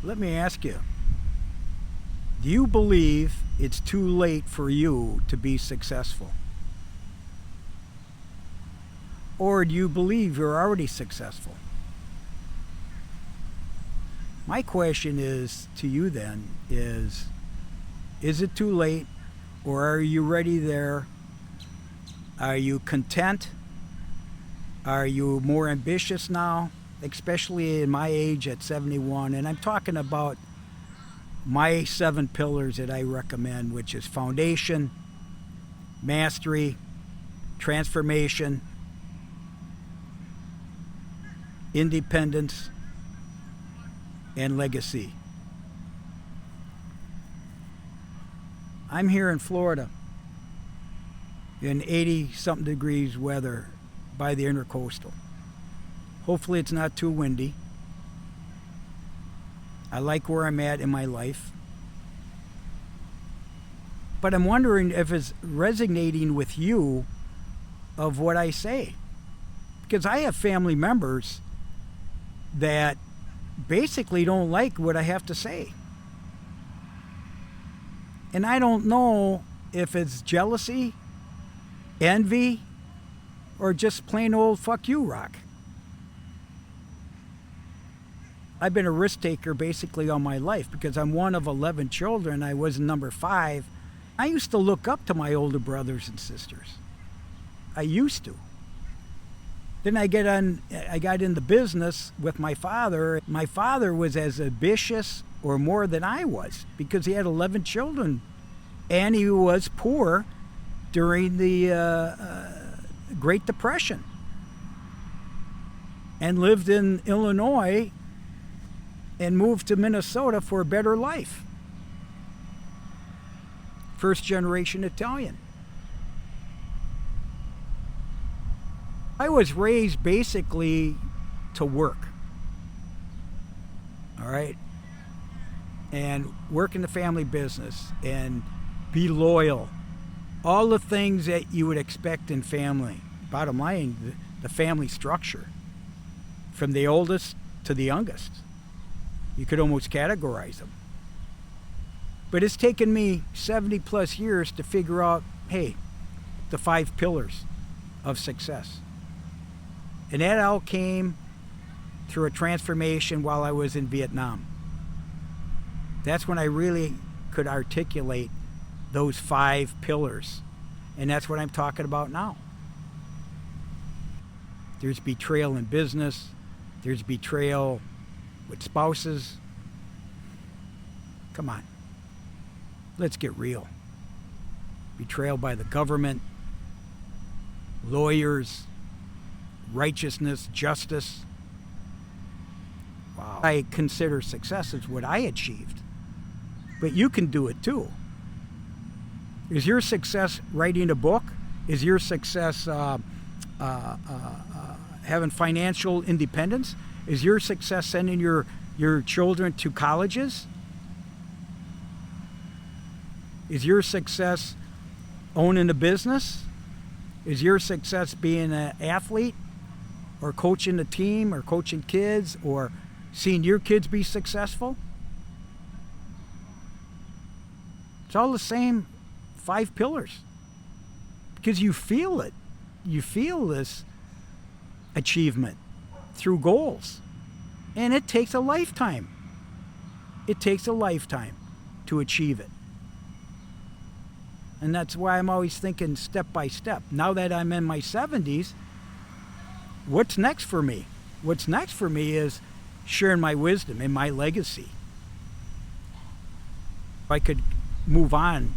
Let me ask you, do you believe it's too late for you to be successful? Or do you believe you're already successful? My question is to you then is it too late, or are you ready there? Are you content? Are you more ambitious now? Especially in my age at 71, and I'm talking about my 7 pillars that I recommend, which is foundation, mastery, transformation, independence, and legacy. I'm here in Florida in 80-something degrees weather by the intercoastal. Hopefully it's not too windy. I like where I'm at in my life. But I'm wondering if it's resonating with you of what I say. Because I have family members that basically don't like what I have to say. And I don't know if it's jealousy, envy, or just plain old fuck you, Rock. I've been a risk taker basically all my life because I'm one of 11 children. I was number 5. I used to look up to my older brothers and sisters. I used to. Then I got into business with my father. My father was as ambitious or more than I was because he had 11 children. And he was poor during the Great Depression. And lived in Illinois and moved to Minnesota for a better life. First generation Italian. I was raised basically to work. All right? And work in the family business and be loyal. All the things that you would expect in family. Bottom line, the family structure. From the oldest to the youngest. You could almost categorize them. But it's taken me 70 plus years to figure out, hey, the 5 pillars of success. And that all came through a transformation while I was in Vietnam. That's when I really could articulate those 5 pillars. And that's what I'm talking about now. There's betrayal in business. There's betrayal with spouses. Come on. Let's get real. Betrayal by the government, lawyers, righteousness, justice. Wow. I consider success as what I achieved. But you can do it too. Is your success writing a book? Is your success having financial independence? Is your success sending your children to colleges? Is your success owning a business? Is your success being an athlete or coaching a team or coaching kids or seeing your kids be successful? It's all the same 5 pillars because you feel it. You feel this achievement through goals. And it takes a lifetime. It takes a lifetime to achieve it. And that's why I'm always thinking step by step. Now that I'm in my 70s, what's next for me? What's next for me is sharing my wisdom and my legacy. If I could move on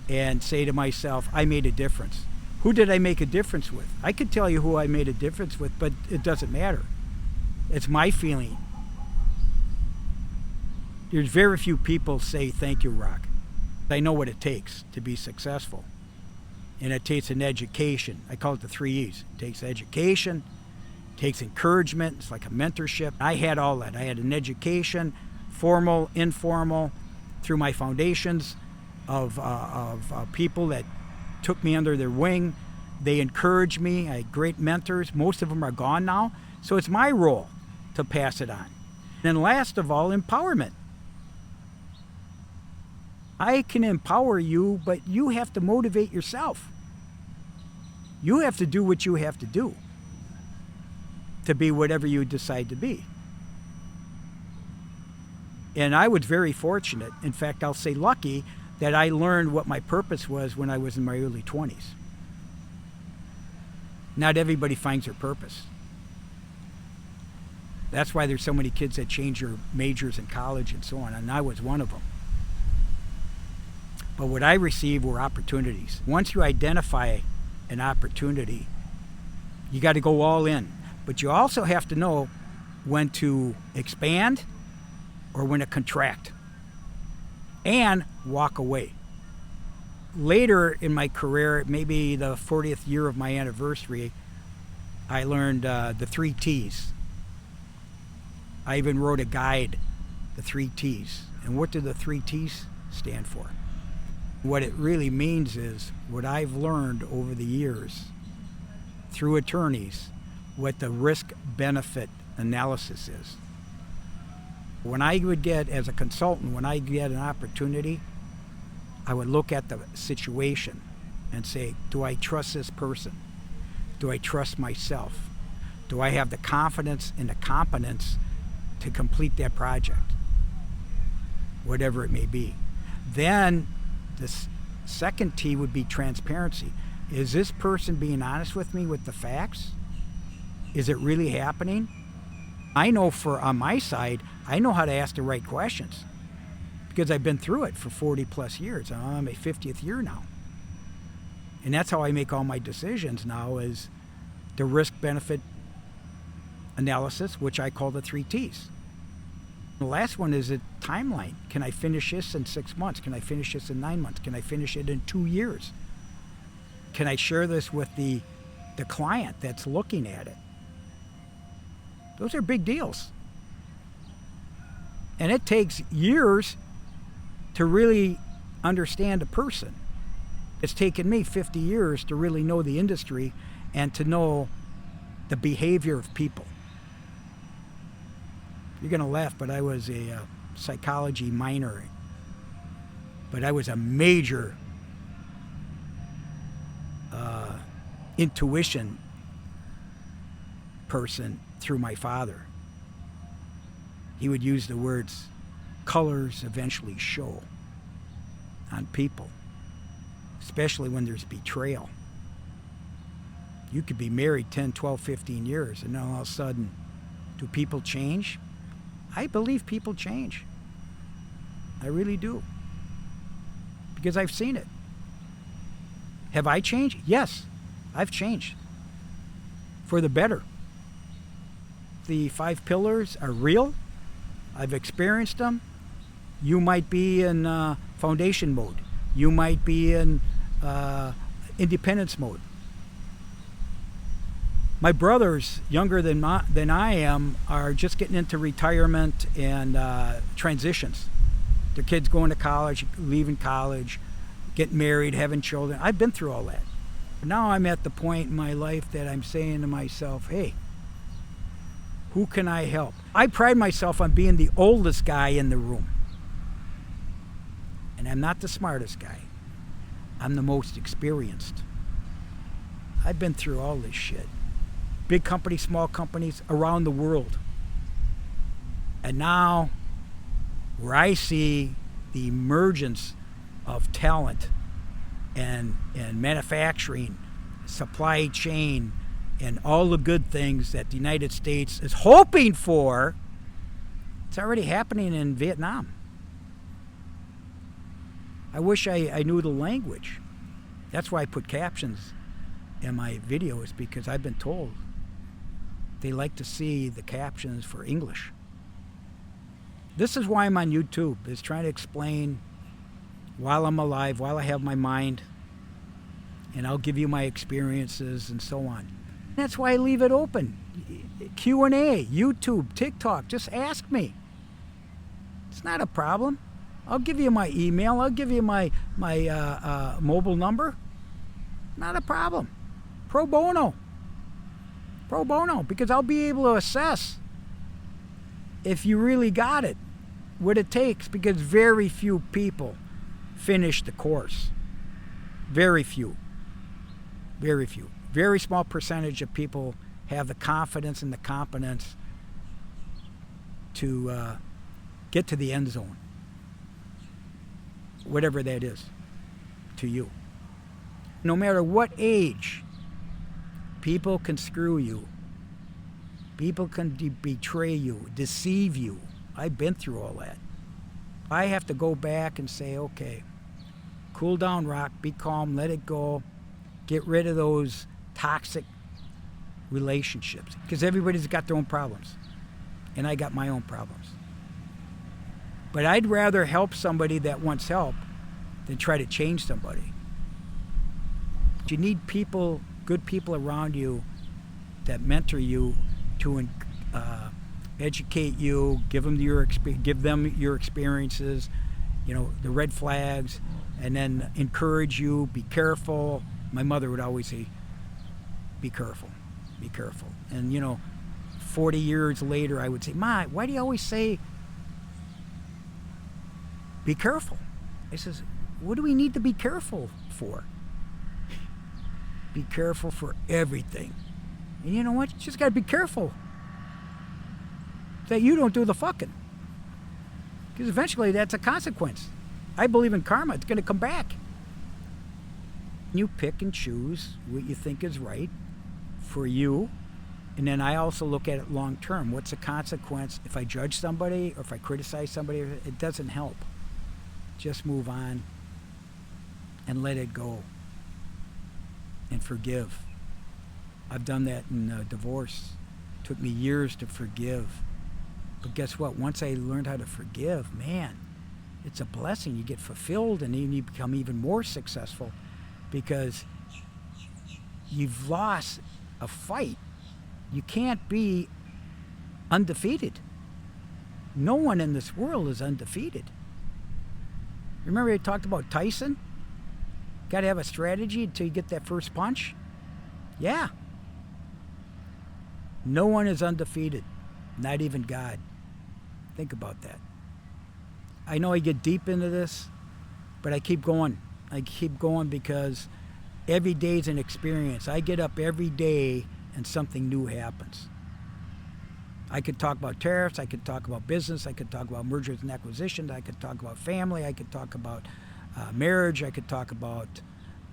and say to myself, I made a difference. Who did I make a difference with? I could tell you who I made a difference with, but it doesn't matter. It's my feeling. There's very few people say, thank you, Rock. I know what it takes to be successful. And it takes an education. I call it the 3 E's. It takes education, it takes encouragement. It's like a mentorship. I had all that. I had an education, formal, informal, through my foundations of people that took me under their wing. They encouraged me. I had great mentors. Most of them are gone now. So it's my role to pass it on. And last of all, empowerment. I can empower you, but you have to motivate yourself. You have to do what you have to do to be whatever you decide to be. And I was very fortunate, in fact, I'll say lucky, that I learned what my purpose was when I was in my early 20s. Not everybody finds their purpose. That's why there's so many kids that change their majors in college and so on, and I was one of them. But what I received were opportunities. Once you identify an opportunity, you got to go all in. But you also have to know when to expand or when to contract and walk away. Later in my career, maybe the 40th year of my anniversary, I learned the 3 T's. I even wrote a guide, the 3 T's. And what do the 3 T's stand for? What it really means is what I've learned over the years through attorneys, what the risk-benefit analysis is. When I would get, as a consultant, when I get an opportunity, I would look at the situation and say, do I trust this person? Do I trust myself? Do I have the confidence and the competence to complete that project? Whatever it may be. Then the second T would be transparency. Is this person being honest with me with the facts? Is it really happening? I know on my side, I know how to ask the right questions because I've been through it for 40 plus years. I'm on my 50th year now. And that's how I make all my decisions now, is the risk-benefit analysis, which I call the 3 T's. The last one is a timeline. Can I finish this in 6 months? Can I finish this in 9 months? Can I finish it in 2 years? Can I share this with the client that's looking at it? Those are big deals. And it takes years to really understand a person. It's taken me 50 years to really know the industry and to know the behavior of people. You're going to laugh, but I was a psychology minor. But I was a major intuition person through my father. He would use the words, colors eventually show on people, especially when there's betrayal. You could be married 10, 12, 15 years, and then all of a sudden, do people change? I believe people change. I really do. Because I've seen it. Have I changed? Yes, I've changed. For the better. The 5 pillars are real. I've experienced them. You might be in foundation mode. You might be in independence mode. My brothers, younger than I am, are just getting into retirement and transitions. Their kids going to college, leaving college, getting married, having children. I've been through all that. But now I'm at the point in my life that I'm saying to myself, hey, who can I help? I pride myself on being the oldest guy in the room. And I'm not the smartest guy. I'm the most experienced. I've been through all this shit. Big companies, small companies, around the world. And now, where I see the emergence of talent and manufacturing, supply chain, and all the good things that the United States is hoping for, it's already happening in Vietnam. I wish I knew the language. That's why I put captions in my videos, because I've been told they like to see the captions for English. This is why I'm on YouTube, is trying to explain while I'm alive, while I have my mind, and I'll give you my experiences and so on. That's why I leave it open. Q&A, YouTube, TikTok, just ask me. It's not a problem. I'll give you my email. I'll give you my mobile number. Not a problem. Pro bono. Pro bono, because I'll be able to assess if you really got it, what it takes, because very few people finish the course. Very few. Very few. Very small percentage of people have the confidence and the competence to get to the end zone. Whatever that is to you. No matter what age, people can screw you. People can betray you, deceive you. I've been through all that. I have to go back and say, okay, cool down, Rock, be calm, let it go. Get rid of those toxic relationships. Because everybody's got their own problems. And I got my own problems. But I'd rather help somebody that wants help than try to change somebody. You need people, good people around you that mentor you to educate you, give them your experiences, the red flags, and then encourage you. Be careful. My mother would always say, "Be careful, be careful." And 40 years later, I would say, "Ma, why do you always say be careful?" I says, "What do we need to be careful for?" Be careful for everything. And you know what? You just got to be careful that you don't do the fucking. Because eventually that's a consequence. I believe in karma. It's going to come back. You pick and choose what you think is right for you. And then I also look at it long term. What's the consequence if I judge somebody or if I criticize somebody? It doesn't help. Just move on and let it go. And forgive. I've done that in divorce. It took me years to forgive. But guess what? Once I learned how to forgive, man, it's a blessing. You get fulfilled and then you become even more successful because you've lost a fight. You can't be undefeated. No one in this world is undefeated. Remember I talked about Tyson? Got to have a strategy until you get that first punch? Yeah. No one is undefeated. Not even God. Think about that. I know I get deep into this, but I keep going. I keep going because every day is an experience. I get up every day and something new happens. I could talk about tariffs. I could talk about business. I could talk about mergers and acquisitions. I could talk about family. I could talk about marriage. I could talk about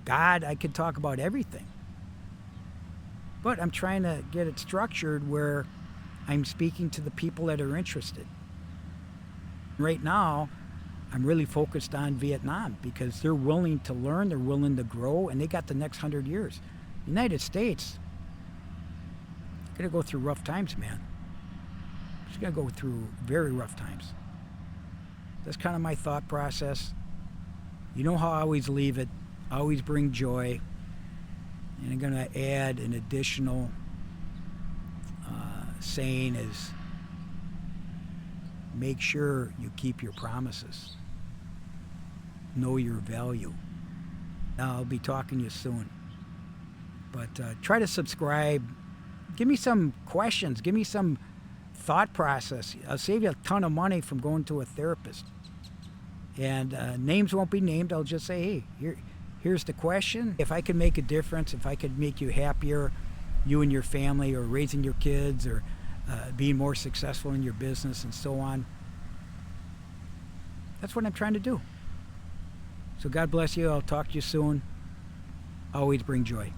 God. I could talk about everything. But I'm trying to get it structured where I'm speaking to the people that are interested. Right now, I'm really focused on Vietnam because they're willing to learn, they're willing to grow, and they got the next 100 years. The United States, going to go through rough times, man. It's going to go through very rough times. That's kind of my thought process. You know how I always leave it. I always bring joy. And I'm going to add an additional saying is make sure you keep your promises. Know your value. Now, I'll be talking to you soon. But try to subscribe. Give me some questions. Give me some thought process. I'll save you a ton of money from going to a therapist. And names won't be named. I'll just say, hey, here's the question. If I could make a difference, if I could make you happier, you and your family, or raising your kids, or being more successful in your business and so on, that's what I'm trying to do. So God bless you. I'll talk to you soon. Always bring joy.